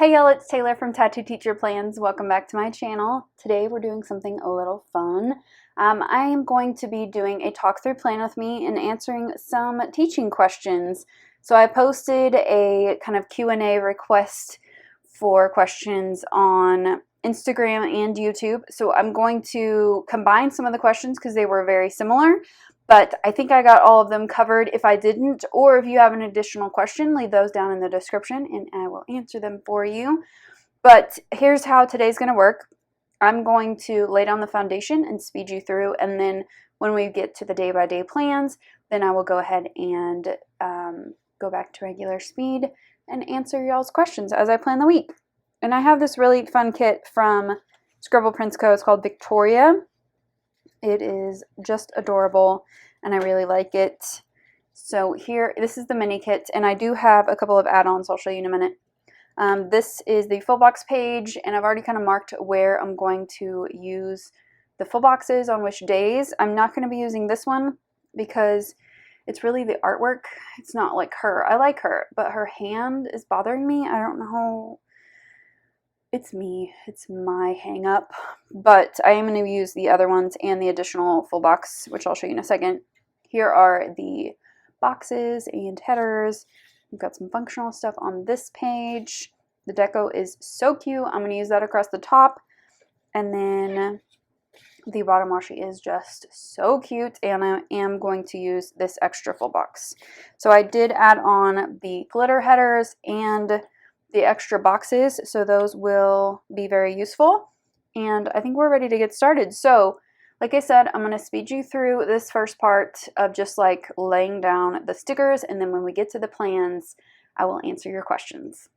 Hey y'all, it's Taylor from Tattooedteacherplans. Welcome back to my channel. Today we're doing something a little fun. I am going to be doing a talk through plan with me and answering some teaching questions. So I posted a kind of Q&A request for questions on Instagram and YouTube. So I'm going to combine some of the questions because they were very similar. But I think I got all of them covered. If I didn't, or if you have an additional question, leave those down in the description and I will answer them for you. But here's how today's going to work. I'm going to lay down the foundation and speed you through, and then when we get to the day-by-day plans, then I will go ahead and go back to regular speed and answer y'all's questions as I plan the week. And I have this really fun kit from Scribble Prints Co. It's called Victoria. It is just adorable and I really like it. So here, this is the mini kit, and I do have a couple of add-ons I'll show you in a minute. This is the full box page, and I've already kind of marked where I'm going to use the full boxes on which days. I'm not going to be using this one because it's really the artwork. It's not like her. I like her, but her hand is bothering me. I don't know. It's me. It's my hang up. But I am going to use the other ones and the additional full box, which I'll show you in a second. Here are the boxes and headers. We've got some functional stuff on this page. The deco is so cute. I'm going to use that across the top. And then the bottom washi is just so cute, and I am going to use this extra full box. So I did add on the glitter headers and the extra boxes, so those will be very useful. And I think we're ready to get started. So like I said, I'm going to speed you through this first part of just like laying down the stickers, and then when we get to the plans, I will answer your questions.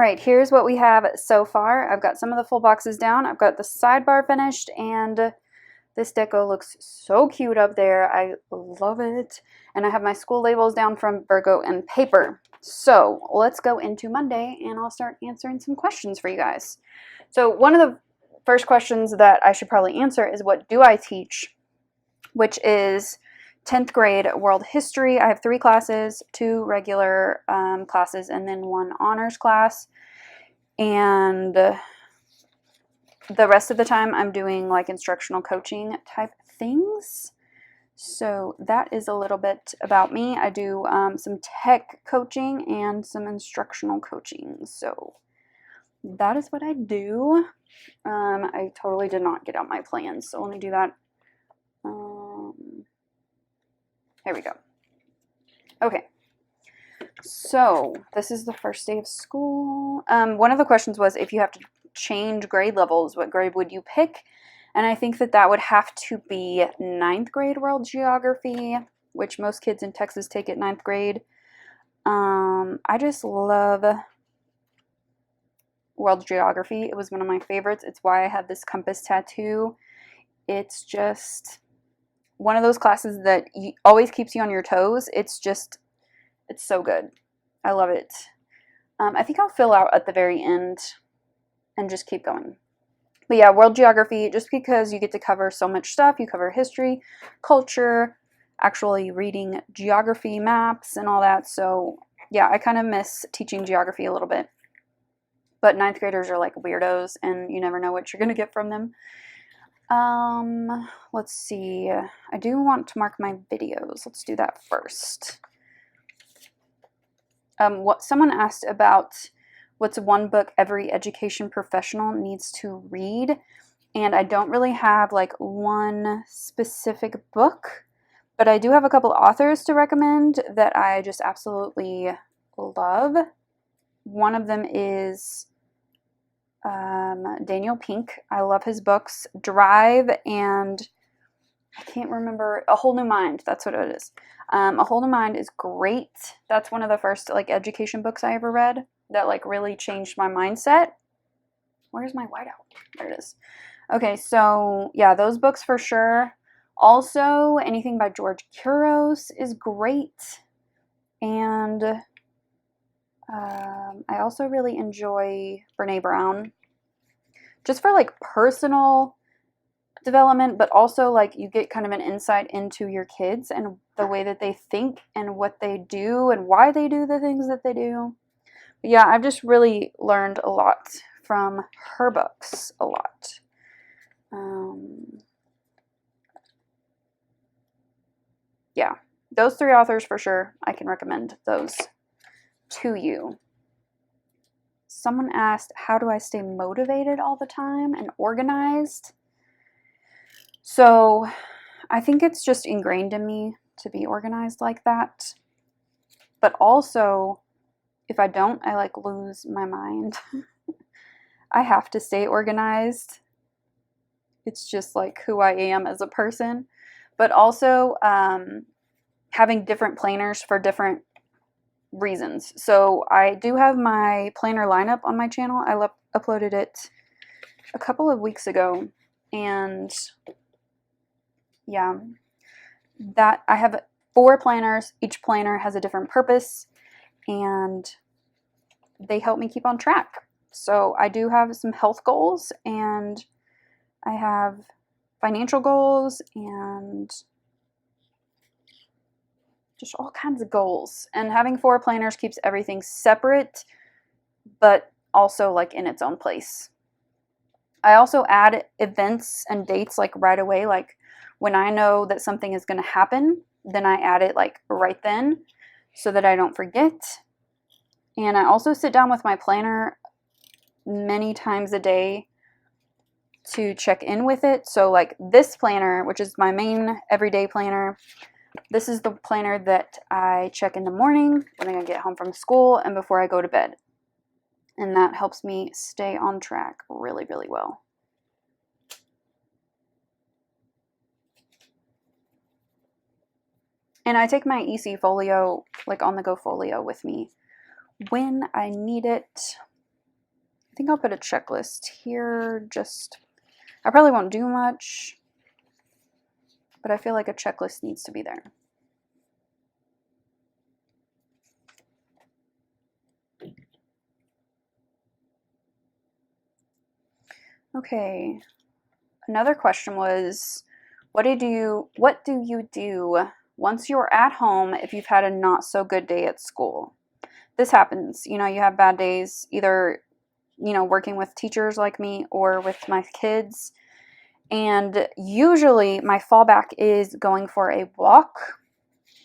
right, here's what we have so far. I've got some of the full boxes down. I've got the sidebar finished, and this deco looks so cute up there. I love it. And I have my school labels down from Virgo and paper. So let's go into Monday, and I'll start answering some questions for you guys. So one of the first questions that I should probably answer is, what do I teach? Which is 10th grade world history. I have 3 classes, 2 regular classes, and then 1 honors class. And the rest of the time I'm doing like instructional coaching type things. So that is a little bit about me. I do some tech coaching and some instructional coaching. So that is what I do. I totally did not get out my plans, so let me do that. Here we go. Okay, so this is the first day of school. One of the questions was, if you have to change grade levels, what grade would you pick? And I think that would have to be 9th grade world geography, which most kids in Texas take at 9th grade. I just love world geography. It was one of my favorites. It's why I have this compass tattoo. It's just one of those classes that always keeps you on your toes. It's so good. I love it. I think I'll fill out at the very end and just keep going. But yeah, world geography, just because you get to cover so much stuff. You cover history, culture, actually reading geography maps and all that. So yeah, I kind of miss teaching geography a little bit. But 9th graders are like weirdos, and you never know what you're going to get from them. Let's see. I do want to mark my videos. Let's do that first. What someone asked about, what's one book every education professional needs to read? And I don't really have like one specific book, but I do have a couple authors to recommend that I just absolutely love. One of them is Daniel Pink. I love his books, Drive, and I can't remember, A Whole New Mind. That's what it is. A Whole New Mind is great. That's one of the first like education books I ever read that like really changed my mindset. Where's my whiteout? There it is. Okay, so yeah, those books for sure. Also, anything by George Couros is great. And I also really enjoy Brene Brown, just for like personal development, but also like you get kind of an insight into your kids and the way that they think and what they do and why they do the things that they do. But yeah, I've just really learned a lot from her books, a lot. Yeah, those 3 authors for sure. I can recommend those to you. Someone asked, how do I stay motivated all the time and organized? So I think it's just ingrained in me to be organized like that. But also, if I don't, I like lose my mind. I have to stay organized. It's just like who I am as a person. But also having different planners for different reasons. So I do have my planner lineup on my channel. I uploaded it a couple of weeks ago, and yeah, that I have 4 planners. Each planner has a different purpose, and they help me keep on track. So I do have some health goals, and I have financial goals, and just all kinds of goals. And having 4 planners keeps everything separate, but also like in its own place. I also add events and dates like right away. Like when I know that something is going to happen, then I add it like right then so that I don't forget. And I also sit down with my planner many times a day to check in with it. So like this planner, which is my main everyday planner, this is the planner that I check in the morning when I get home from school and before I go to bed. And that helps me stay on track really, really well. And I take my EC folio, like on the go folio with me when I need it. I think I'll put a checklist here. I probably won't do much, but I feel like a checklist needs to be there. Okay, another question was, what do you do once you're at home if you've had a not so good day at school? This happens, you have bad days, either, working with teachers like me or with my kids. And usually my fallback is going for a walk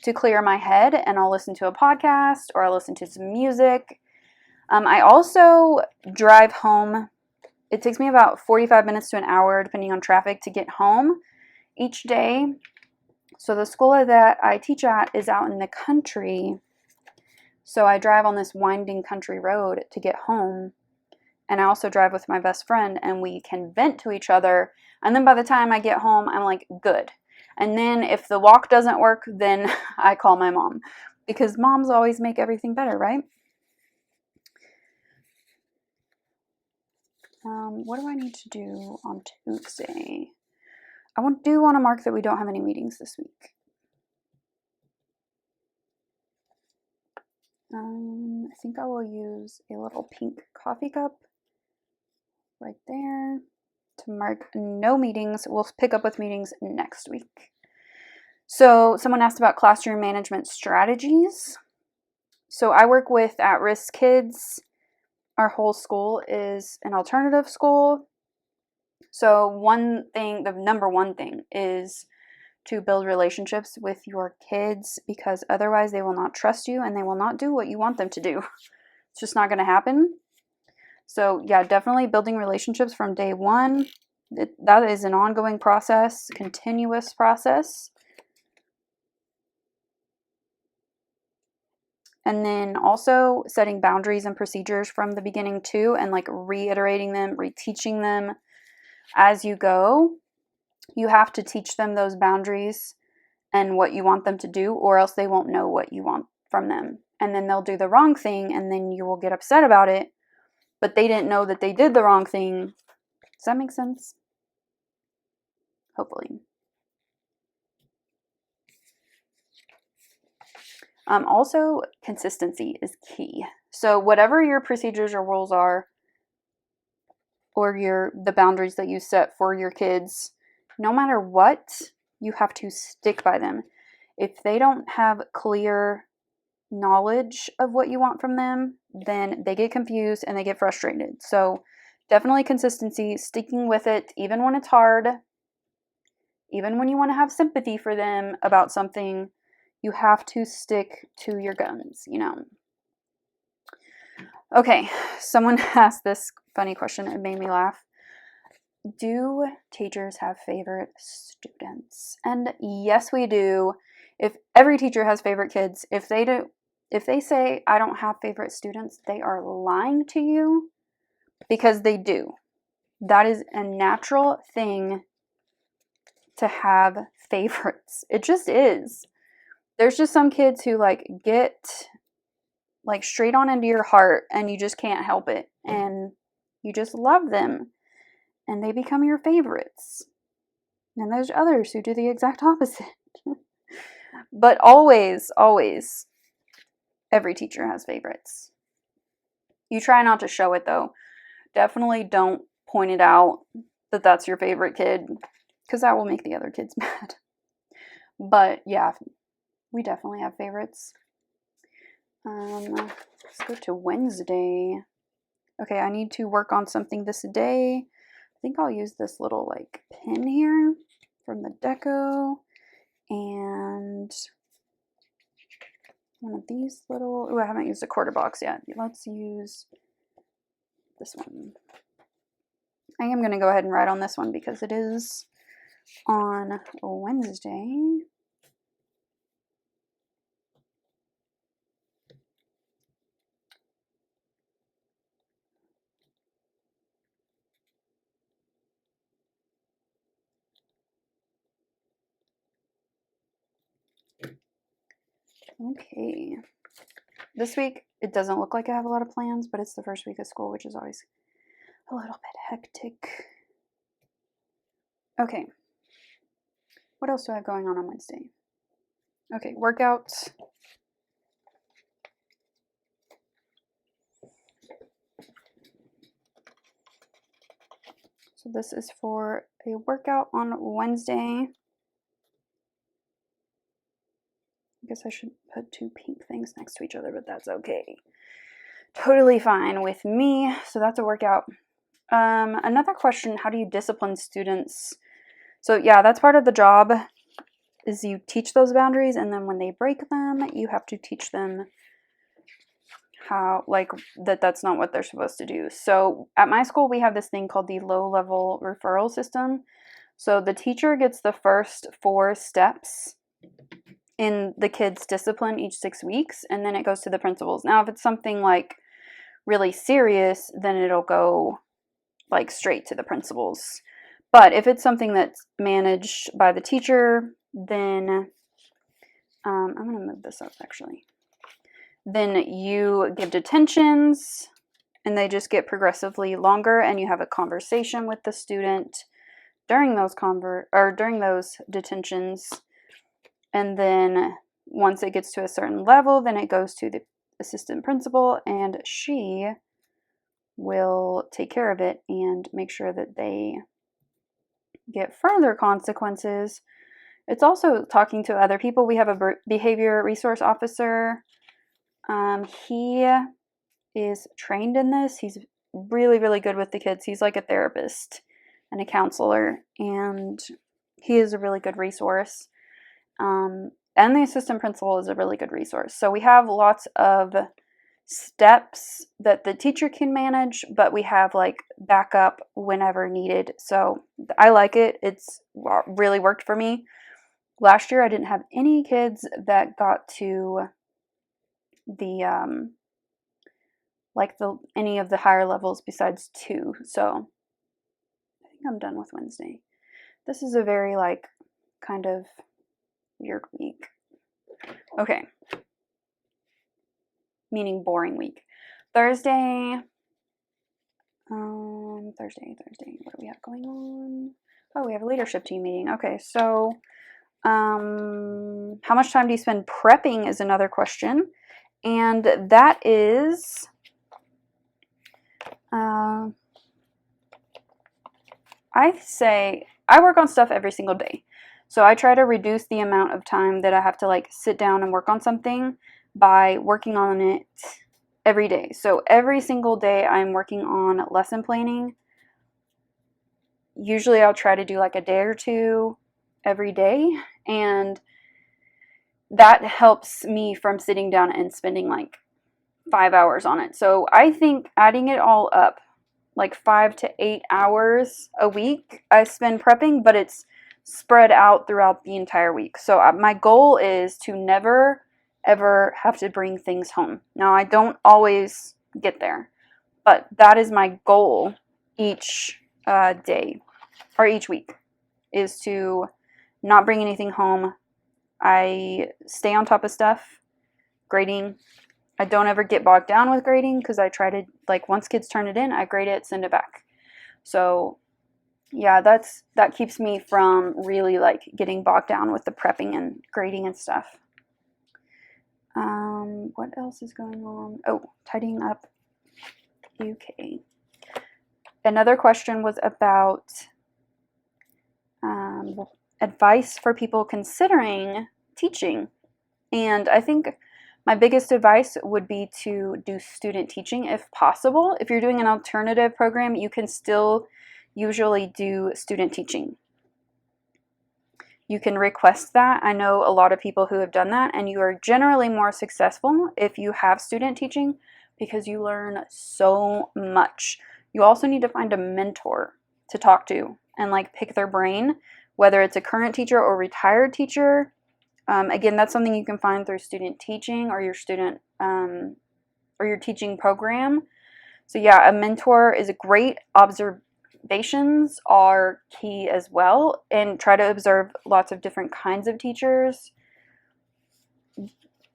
to clear my head, and I'll listen to a podcast or I'll listen to some music. I also drive home. It takes me about 45 minutes to an hour, depending on traffic, to get home each day. So the school that I teach at is out in the country. So I drive on this winding country road to get home. And I also drive with my best friend, and we can vent to each other. And then by the time I get home, I'm like, good. And then if the walk doesn't work, then I call my mom, because moms always make everything better, right? What do I need to do on Tuesday? I do want to mark that we don't have any meetings this week. I think I will use a little pink coffee cup right there to mark no meetings. We'll pick up with meetings next week. So someone asked about classroom management strategies. So I work with at-risk kids. Our whole school is an alternative school. So the number one thing is to build relationships with your kids, because otherwise they will not trust you and they will not do what you want them to do. It's just not going to happen. So yeah, definitely building relationships from day one. That is an ongoing process, continuous process. And then also setting boundaries and procedures from the beginning too, and like reiterating them, reteaching them as you go. You have to teach them those boundaries and what you want them to do, or else they won't know what you want from them. And then they'll do the wrong thing, and then you will get upset about it, but they didn't know that they did the wrong thing. Does that make sense? Hopefully. Also, consistency is key. So whatever your procedures or rules are, or the boundaries that you set for your kids, no matter what, you have to stick by them. If they don't have clear knowledge of what you want from them, then they get confused and they get frustrated. So definitely consistency, sticking with it, even when it's hard, even when you want to have sympathy for them about something, you have to stick to your guns, Okay, someone asked this funny question. It made me laugh. Do teachers have favorite students? And yes, we do. If every teacher has favorite kids, if they say I don't have favorite students, they are lying to you, because they do. That is a natural thing to have favorites. It just is. There's just some kids who get straight on into your heart, and you just can't help it, and you just love them, and they become your favorites. And there's others who do the exact opposite. But always, every teacher has favorites. You try not to show it, though. Definitely don't point it out that that's your favorite kid, because that will make the other kids mad. But yeah, we definitely have favorites. Let's go to Wednesday. Okay, I need to work on something this day. I think I'll use this little pin here from the deco, and one of these little, I haven't used a quarter box yet. Let's use this one. I am going to go ahead and write on this one because it is on Wednesday. Okay. This week, it doesn't look like I have a lot of plans, but it's the first week of school, which is always a little bit hectic. Okay. What else do I have going on Wednesday? Okay, workouts. So this is for a workout on Wednesday. I guess I should put two pink things next to each other, but that's okay. Totally fine with me. So that's a workout. Another question, how do you discipline students? So yeah, that's part of the job, is you teach those boundaries, and then when they break them, you have to teach them how, like, that's not what they're supposed to do. So at my school, we have this thing called the low-level referral system. So the teacher gets the first 4 steps in the kid's discipline each 6 weeks, and then it goes to the principals. Now, if it's something like really serious, then it'll go like straight to the principals. But if it's something that's managed by the teacher, then I'm going to move this up actually. Then you give detentions, and they just get progressively longer, and you have a conversation with the student during those detentions. And then once it gets to a certain level, then it goes to the assistant principal, and she will take care of it and make sure that they get further consequences. It's also talking to other people. We have a behavior resource officer. He is trained in this. He's really, really good with the kids. He's like a therapist and a counselor, and he is a really good resource. And the assistant principal is a really good resource. So we have lots of steps that the teacher can manage, but we have like backup whenever needed. So I like it. It's really worked for me. Last year I didn't have any kids that got to the any of the higher levels besides 2. So I think I'm done with Wednesday. This is a very like kind of weird week. Okay. Meaning boring week. Thursday. Thursday. What do we have going on? Oh, we have a leadership team meeting. Okay, so how much time do you spend prepping is another question. And that is I say I work on stuff every single day. So I try to reduce the amount of time that I have to like sit down and work on something by working on it every day. So every single day I'm working on lesson planning. Usually I'll try to do like a day or 2 every day, and that helps me from sitting down and spending like 5 hours on it. So I think adding it all up, like 5 to 8 hours a week I spend prepping, but it's spread out throughout the entire week. So my goal is to never ever have to bring things home. Now I don't always get there, but that is my goal each day or each week, is to not bring anything home. I stay on top of stuff, grading. I don't ever get bogged down with grading because I try to, like, once kids turn it in, I grade it, send it back. So yeah, that keeps me from really like getting bogged down with the prepping and grading and stuff. What else is going on? Oh, tidying up UK. Another question was about advice for people considering teaching. And I think my biggest advice would be to do student teaching if possible. If you're doing an alternative program, you can still usually do student teaching. You can request that. I know a lot of people who have done that, and you are generally more successful if you have student teaching because you learn so much. You also need to find a mentor to talk to and like pick their brain, whether it's a current teacher or retired teacher. Again, that's something you can find through student teaching or your student or your teaching program. So yeah, a mentor is a great. Observations are key as well, and try to observe lots of different kinds of teachers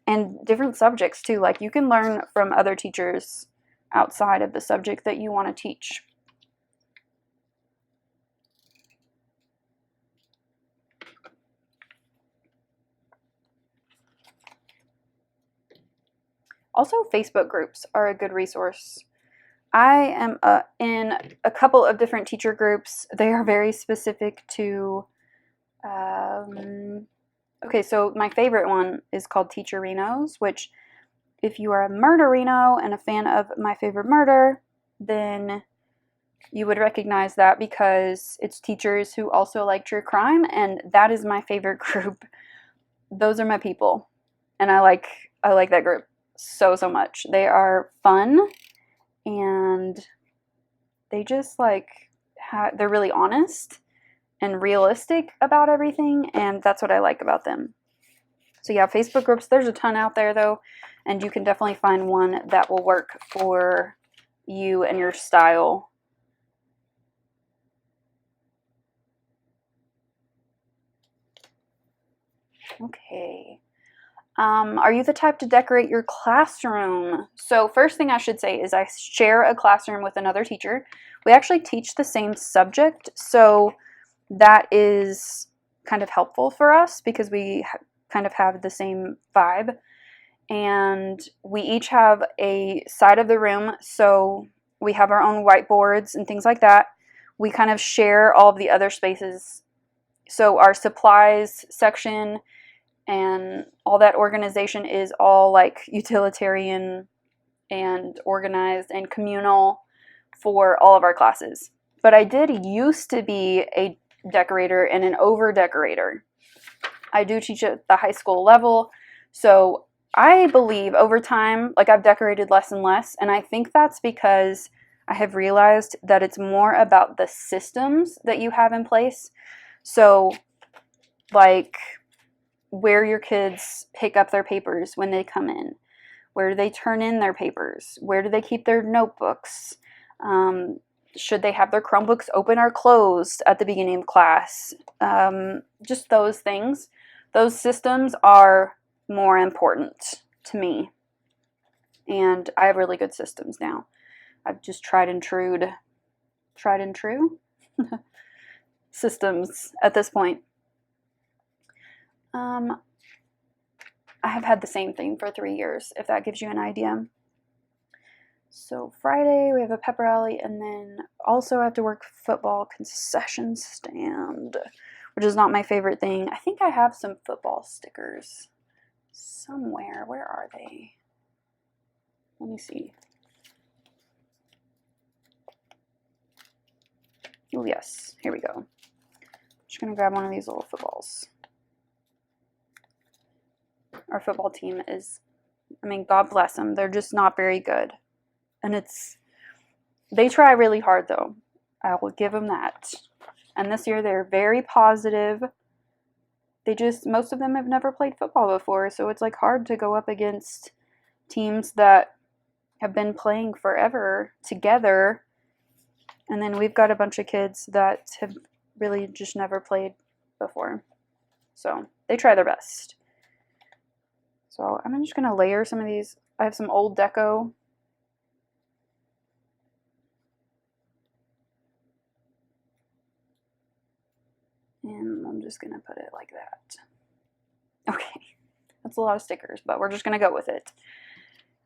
and different subjects too. Like, you can learn from other teachers outside of the subject that you want to teach. Also, Facebook groups are a good resource. I am in a couple of different teacher groups. They are very specific to, okay, so my favorite one is called Teacherinos, which if you are a murderino and a fan of My Favorite Murder, then you would recognize that because it's teachers who also like true crime, and that is my favorite group. Those are my people, and I like that group so much. They are fun, and they just like they're really honest and realistic about everything, and that's what I like about them. So yeah, Facebook groups, there's a ton out there though, and you can definitely find one that will work for you and your style. Okay. Are you the type to decorate your classroom? So first thing I should say is I share a classroom with another teacher. We actually teach the same subject, so that is kind of helpful for us because we kind of have the same vibe. And we each have a side of the room, so we have our own whiteboards and things like that. We kind of share all of the other spaces. So our supplies section and all that organization is all like utilitarian and organized and communal for all of our classes. But I did used to be a decorator and an over decorator. I do teach at the high school level, so I believe over time, like I've decorated less and less, and I think that's because I have realized that it's more about the systems that you have in place. So like where your kids pick up their papers when they come in, where do they turn in their papers, where do they keep their notebooks, should they have their Chromebooks open or closed at the beginning of class, just those things. Those systems are more important to me, and I have really good systems now. I've just tried and true systems at this point. I have had the same thing for 3 years, if that gives you an idea. So Friday we have a pep rally, and then also I have to work football concession stand, which is not my favorite thing. I think I have some football stickers somewhere. Where are they? Let me see. Oh yes, here we go. Just gonna grab one of these little footballs. Our football team is, I mean, God bless them, they're just not very good. And they try really hard though. I will give them that. And this year they're very positive. Most of them have never played football before, so it's like hard to go up against teams that have been playing forever together. And then we've got a bunch of kids that have really just never played before. So they try their best. So I'm just going to layer some of these. I have some old deco. And I'm just going to put it like that. Okay. That's a lot of stickers, but we're just going to go with it.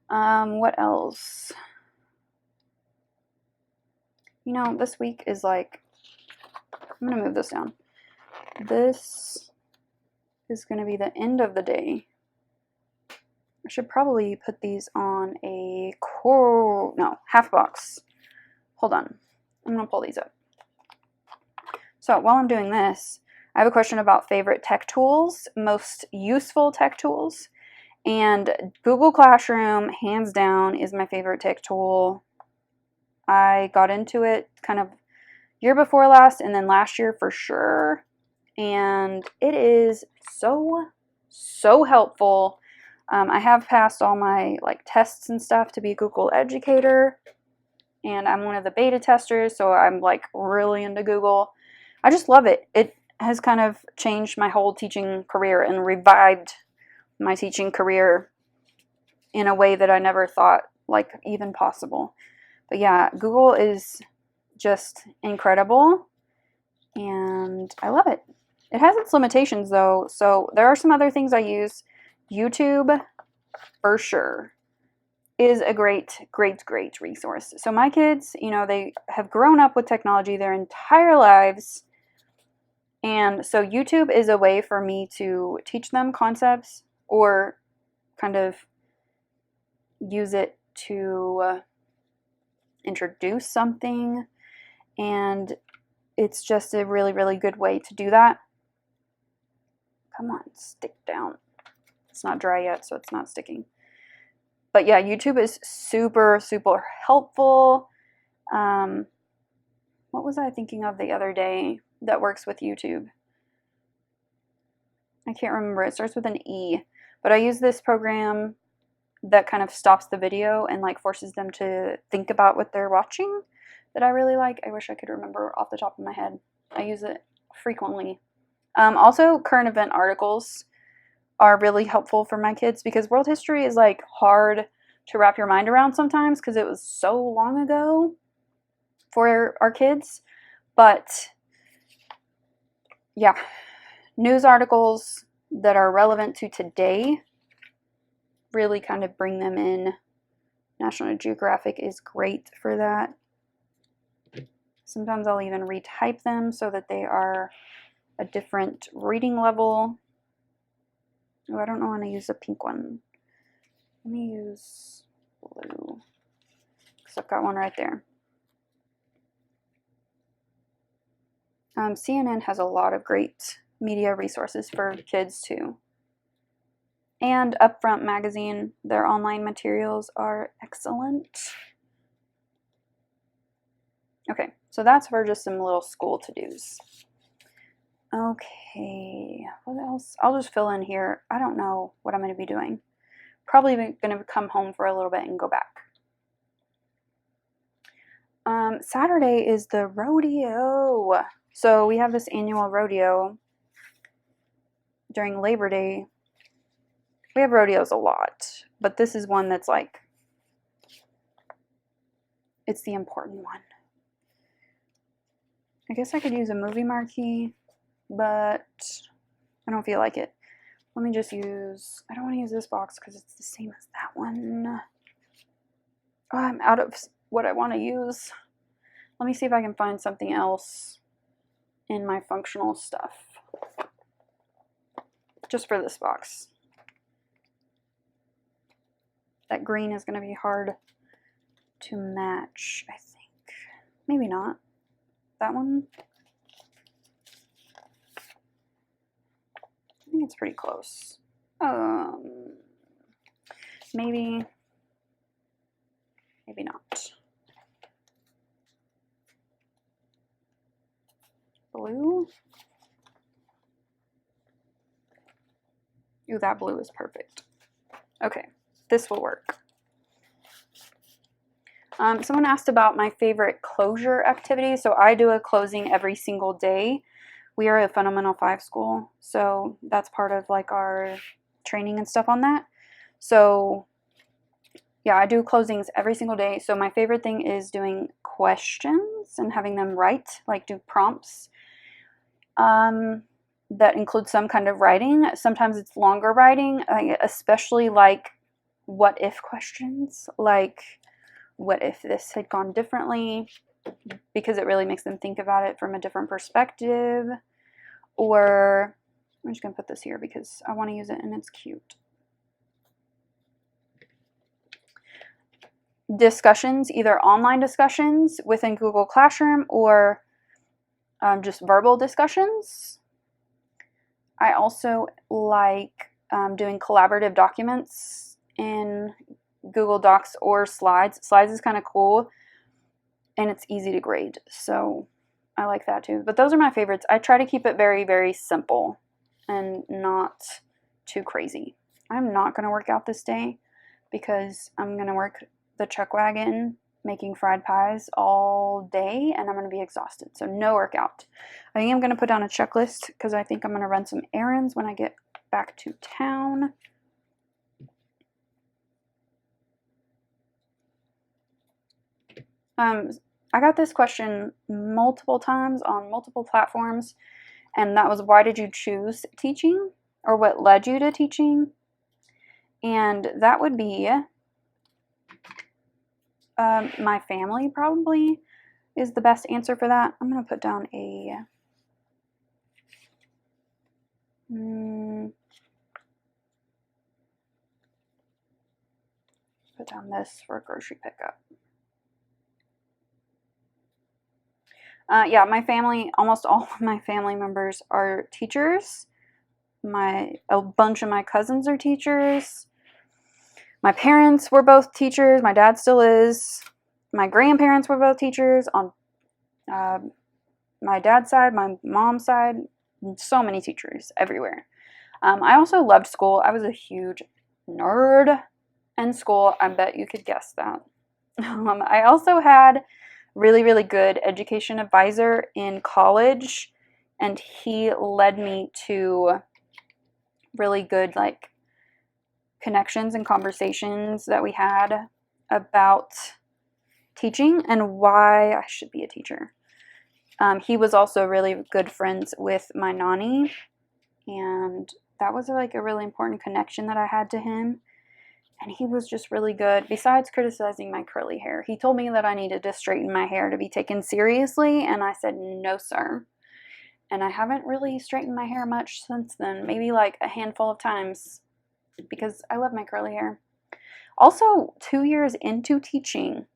What else? You know, this week is like, I'm going to move this down. This is going to be the end of the day. I should probably put these on a half box. Hold on. I'm going to pull these up. So while I'm doing this, I have a question about favorite tech tools, most useful tech tools. And Google Classroom, hands down, is my favorite tech tool. I got into it kind of year before last and then last year for sure. And it is so helpful. I have passed all my tests and stuff to be a Google educator, and I'm one of the beta testers, so I'm really into Google. I just love it. It has kind of changed my whole teaching career and revived my teaching career in a way that I never thought even possible. But yeah, Google is just incredible, and I love it. It has its limitations though, so there are some other things I use. YouTube, for sure. is a great resource. So my kids, you know, they have grown up with technology their entire lives. And so YouTube is a way for me to teach them concepts or kind of use it to introduce something. And it's just a really good way to do that. Come on, stick down. It's not dry yet, so it's not sticking. But yeah, YouTube is super helpful. What was I thinking of the other day that works with YouTube? I can't remember. It starts with an E. But I use this program that kind of stops the video and like forces them to think about what they're watching that I really like. I wish I could remember off the top of my head. I use it frequently. Also, current event articles are really helpful for my kids because world history is like hard to wrap your mind around sometimes because it was so long ago for our kids. But yeah, news articles that are relevant to today really kind of bring them in. National Geographic is great for that. Sometimes I'll even retype them so that they are a different reading level. Oh, I don't know when to use a pink one. Let me use blue because I've got one right there. CNN has a lot of great media resources for kids too. And Upfront Magazine, their online materials are excellent. Okay, so that's for just some little school to-dos. Okay, what else? I'll just fill in here. I don't know what I'm going to be doing. Probably going to come home for a little bit and go back. Saturday is the rodeo. So we have this annual rodeo during Labor Day. We have rodeos a lot, but this is one that's like, it's the important one. I guess I could use a movie marquee, but I don't feel like it. Let me just use, I don't want to use this box because it's the same as that one. Oh, I'm out of what I want to use. Let me see if I can find something else in my functional stuff. Just for this box. That green is going to be hard to match, I think. Maybe not. That one? I think it's pretty close. Maybe not. Blue? Ooh, that blue is perfect. Okay, this will work. Someone asked about my favorite closure activity. So I do a closing every single day. We are a Fundamental 5 school, so that's part of like our training and stuff on that. So yeah, I do closings every single day. So my favorite thing is doing questions and having them write, like do prompts that include some kind of writing. Sometimes it's longer writing, especially like what if questions, like what if this had gone differently, because it really makes them think about it from a different perspective. Or I'm just going to put this here because I want to use it and it's cute. Discussions, either online discussions within Google Classroom or just verbal discussions. I also like doing collaborative documents in Google Docs or Slides. Slides is kind of cool and it's easy to grade, so I like that too. But those are my favorites. I try to keep it very simple and not too crazy. I'm not going to work out this day because I'm going to work the chuck wagon making fried pies all day and I'm going to be exhausted, so no workout. I think I'm going to put down a checklist because I think I'm going to run some errands when I get back to town. I got this question multiple times on multiple platforms, and that was, why did you choose teaching, or what led you to teaching? And that would be My family probably is the best answer for that. I'm going to put down a put down this for a grocery pickup. Yeah, my family, almost all of my family members are teachers. A bunch of my cousins are teachers. My parents were both teachers. My dad still is. My grandparents were both teachers on my dad's side, my mom's side. So many teachers everywhere. I also loved school. I was a huge nerd in school. I bet you could guess that. I also had really, really good education advisor in college, and he led me to really good like connections and conversations that we had about teaching and why I should be a teacher. He was also really good friends with my nanny, and that was like a really important connection that I had to him. And he was just really good. Besides criticizing my curly hair, he told me that I needed to straighten my hair to be taken seriously, and I said, no, sir. And I haven't really straightened my hair much since then. Maybe like a handful of times, because I love my curly hair. Also, 2 years into teaching,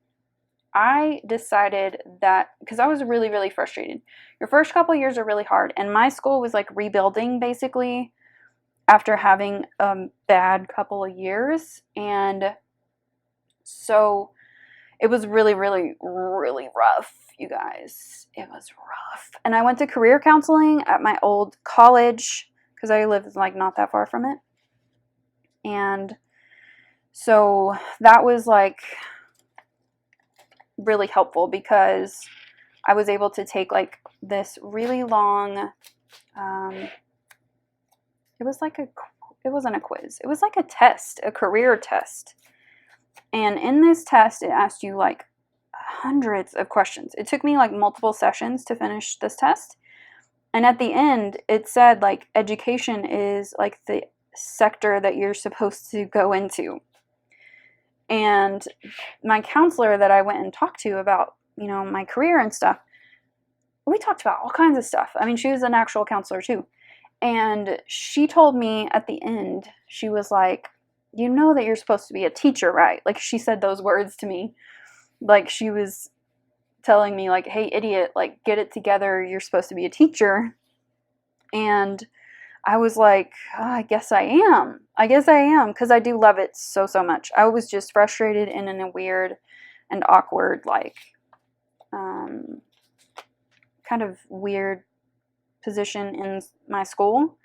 I decided that, because I was really, really frustrated. Your first couple years are really hard, and my school was like rebuilding basically after having a bad couple of years, and so it was really, really, really rough, you guys. It was rough. And I went to career counseling at my old college because I lived like not that far from it, and so that was like really helpful because I was able to take like this really long it wasn't a quiz. It was like a test, a career test. And in this test, it asked you like hundreds of questions. It took me like multiple sessions to finish this test. And at the end, it said like education is like the sector that you're supposed to go into. And my counselor that I went and talked to about, you know, my career and stuff, we talked about all kinds of stuff. I mean, she was an actual counselor too. And she told me at the end, she was like, you know that you're supposed to be a teacher, right? Like she said those words to me. Like she was telling me like, hey, idiot, like get it together. You're supposed to be a teacher. And I was like, oh, I guess I am. I guess I am, because I do love it so, so much. I was just frustrated and in a weird and awkward, like, kind of weird position in my school.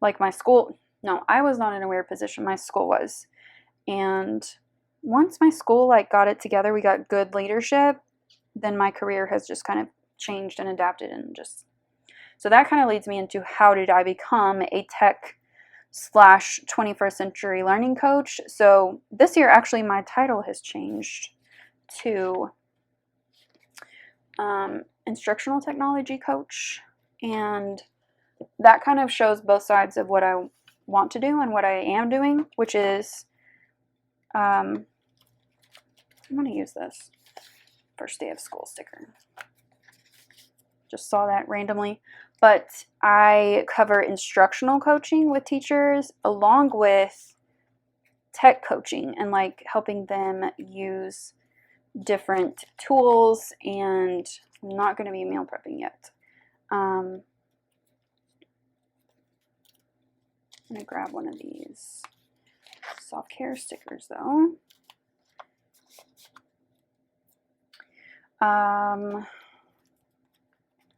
Like my school, no, I was not in a weird position. My school was. And once my school like got it together, we got good leadership, then my career has just kind of changed and adapted and just, so that kind of leads me into how did I become a tech / 21st century learning coach. So this year, actually, my title has changed to instructional technology coach. And that kind of shows both sides of what I want to do and what I am doing, which is, I'm going to use this first day of school sticker. Just saw that randomly. But I cover instructional coaching with teachers along with tech coaching and like helping them use different tools, and I'm not going to be meal prepping yet. I'm going to grab one of these self-care stickers though.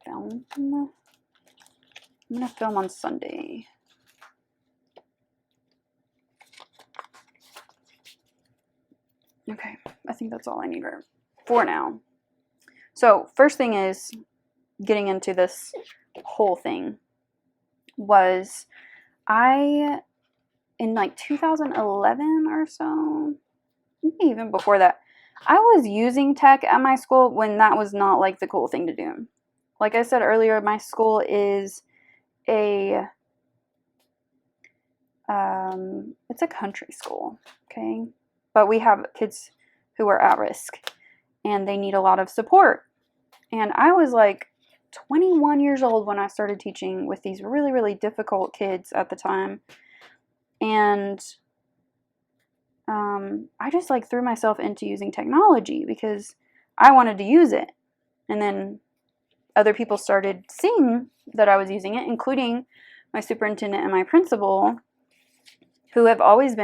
Film. I'm going to film on Sunday. Okay, I think that's all I need for now. So first thing is getting into this whole thing was in like 2011 or so, maybe even before that, I was using tech at my school when that was not like the cool thing to do. Like I said earlier, my school is it's a country school, okay? But we have kids who are at risk and they need a lot of support. And I was like 21 years old when I started teaching with these really, really difficult kids at the time. And I just like threw myself into using technology because I wanted to use it. And then other people started seeing that I was using it, including my superintendent and my principal, who I've always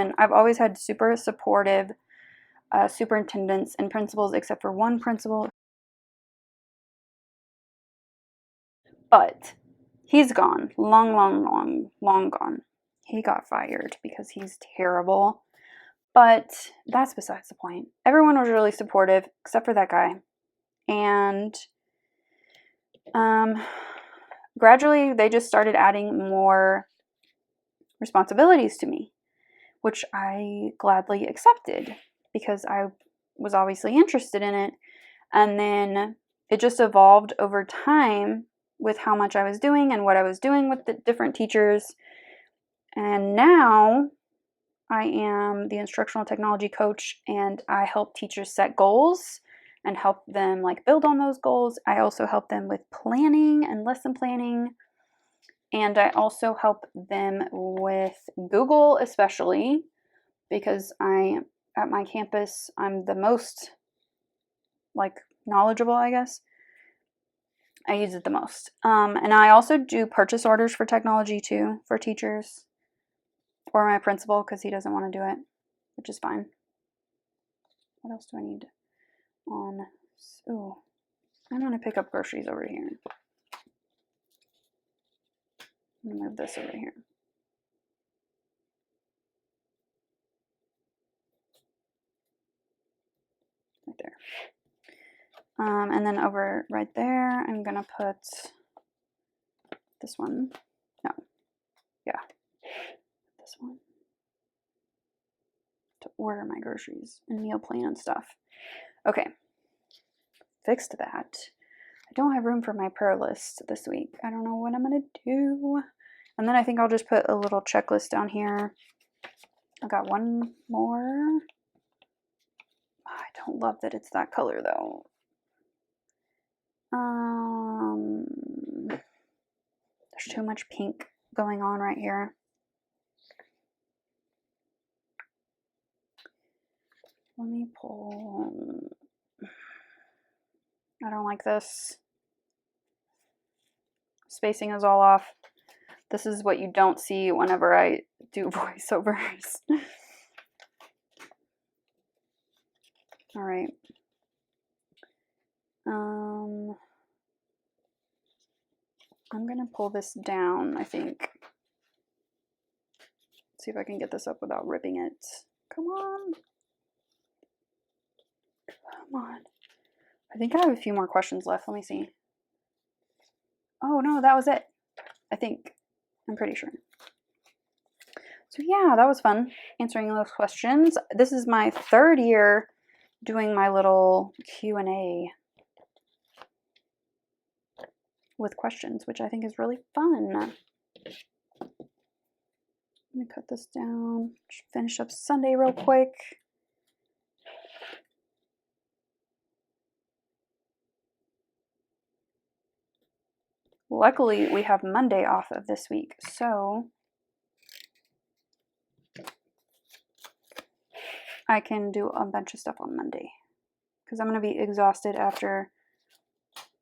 had super supportive superintendents and principals, except for one principal. But he's gone. Long gone. He got fired because he's terrible. But that's besides the point. Everyone was really supportive, except for that guy. And gradually, they just started adding more responsibilities to me, which I gladly accepted because I was obviously interested in it. And then it just evolved over time with how much I was doing and what I was doing with the different teachers. And now I am the instructional technology coach, and I help teachers set goals and help them like build on those goals. I also help them with planning and lesson planning. And I also help them with Google, especially because at my campus, I'm the most like knowledgeable, I guess. I use it the most. And I also do purchase orders for technology too, for teachers or my principal, because he doesn't want to do it, which is fine. What else do I need on? Ooh, I'm going to pick up groceries over here. I'm going to move this over here. Right there. And then over right there, I'm going to put this one. No. Yeah. This one. To order my groceries and meal plan and stuff. Okay. Fixed that. I don't have room for my prayer list this week. I don't know what I'm going to do. And then I think I'll just put a little checklist down here. I got one more. I don't love that it's that color though. There's too much pink going on right here. Let me pull. I don't like this. Spacing is all off. This is what you don't see whenever I do voiceovers. All right. I'm gonna pull this down, I think. See if I can get this up without ripping it. Come on. Come on. I think I have a few more questions left. Let me see. Oh no, that was it. I think. I'm pretty sure. So yeah, that was fun answering those questions. This is my third year doing my little Q&A with questions, which I think is really fun. I'm going to cut this down, finish up Sunday real quick. Luckily, we have Monday off of this week, so I can do a bunch of stuff on Monday because I'm going to be exhausted after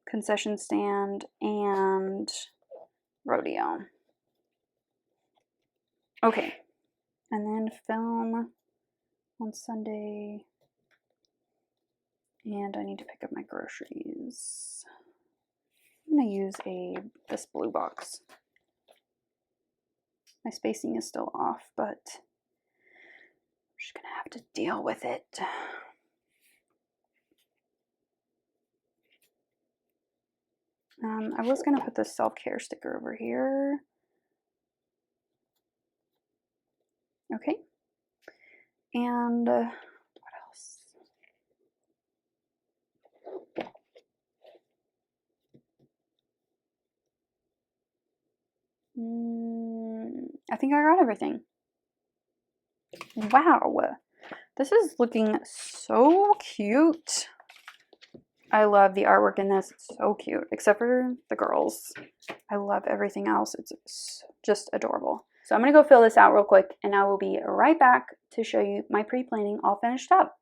concession stand and rodeo. Okay, and then film on Sunday, and I need to pick up my groceries. I'm going to use this blue box. My spacing is still off, but I'm just going to have to deal with it. I was going to put the self-care sticker over here. Okay. And what else? I think I got everything. Wow. This is looking so cute. I love the artwork in this. It's so cute, except for the girls. I love everything else. It's just adorable. So I'm going to go fill this out real quick, and I will be right back to show you my pre-planning all finished up.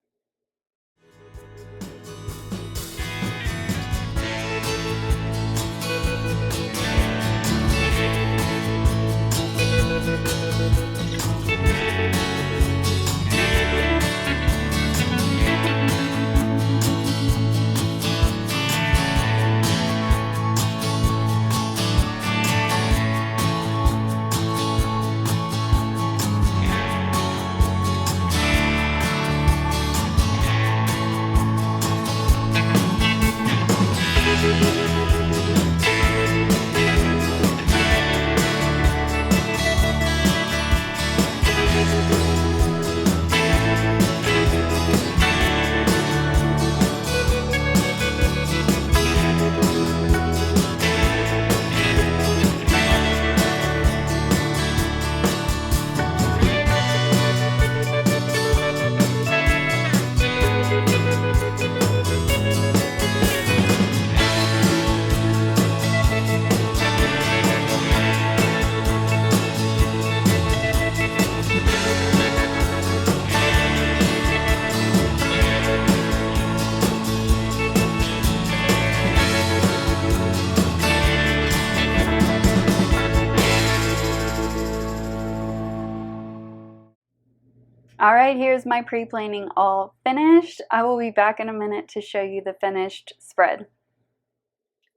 All right, here's my pre-planning all finished. I will be back in a minute to show you the finished spread.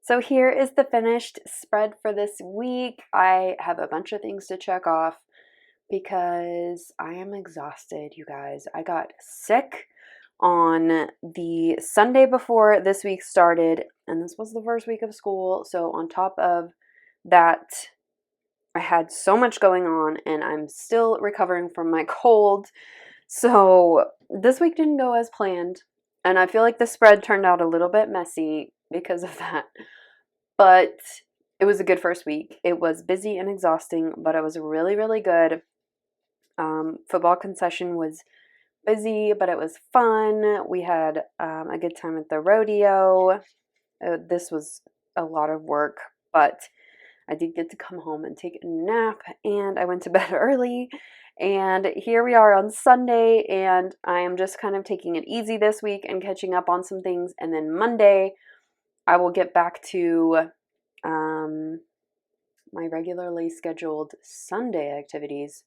So here is the finished spread for this week. I have a bunch of things to check off because I am exhausted, you guys. I got sick on the Sunday before this week started, and this was the first week of school. So on top of that, I had so much going on, and I'm still recovering from my cold. So this week didn't go as planned, and I feel like the spread turned out a little bit messy because of that. But it was a good first week. It was busy and exhausting, but it was really, really good. Football concession was busy, but it was fun. We had a good time at the rodeo. This was a lot of work, but I did get to come home and take a nap, and I went to bed early. And here we are on Sunday, and I am just kind of taking it easy this week and catching up on some things. And then Monday, I will get back to my regularly scheduled Sunday activities.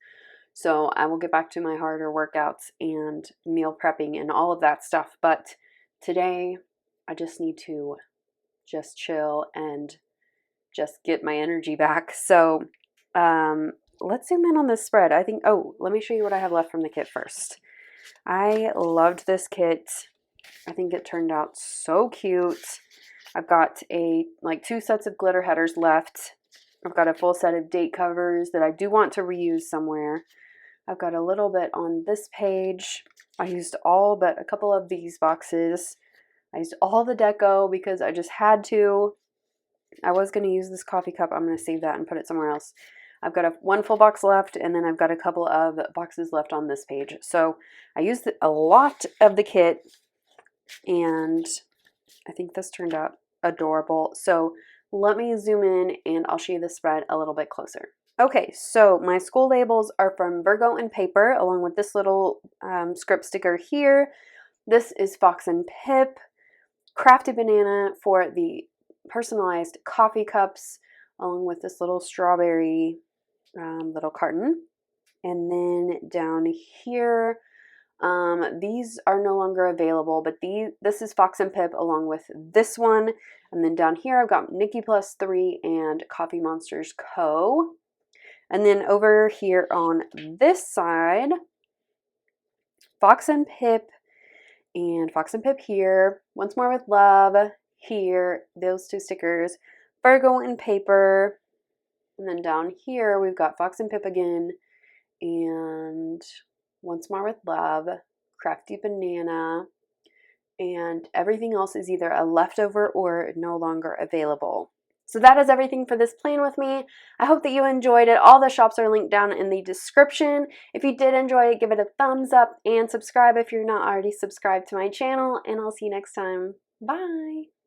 So I will get back to my harder workouts and meal prepping and all of that stuff. But today, I just need to just chill and just get my energy back. So let's zoom in on this spread. I think, let me show you what I have left from the kit first. I loved this kit. I think it turned out so cute. I've got two sets of glitter headers left. I've got a full set of date covers that I do want to reuse somewhere. I've got a little bit on this page. I used all but a couple of these boxes. I used all the deco because I just had to. I was going to use this coffee cup. I'm going to save that and put it somewhere else. I've got one full box left, and then I've got a couple of boxes left on this page. So I used a lot of the kit, and I think this turned out adorable. So let me zoom in, and I'll show you the spread a little bit closer. Okay, so my school labels are from Virgo and Paper, along with this little script sticker here. This is Fox and Pip, Crafty Banana for the personalized coffee cups, along with this little strawberry little carton. And then down here, these are no longer available, but this is Fox and Pip along with this one. And then down here, I've got Nikki Plus 3 and Coffee Monsters Co. And then over here on this side, Fox and Pip here. Once More with Love here. Those two stickers. Virgo and Paper. And then down here, we've got Fox and Pip again. And Once More with Love. Crafty Banana. And everything else is either a leftover or no longer available. So that is everything for this plan with me. I hope that you enjoyed it. All the shops are linked down in the description. If you did enjoy it, give it a thumbs up and subscribe if you're not already subscribed to my channel, and I'll see you next time. Bye!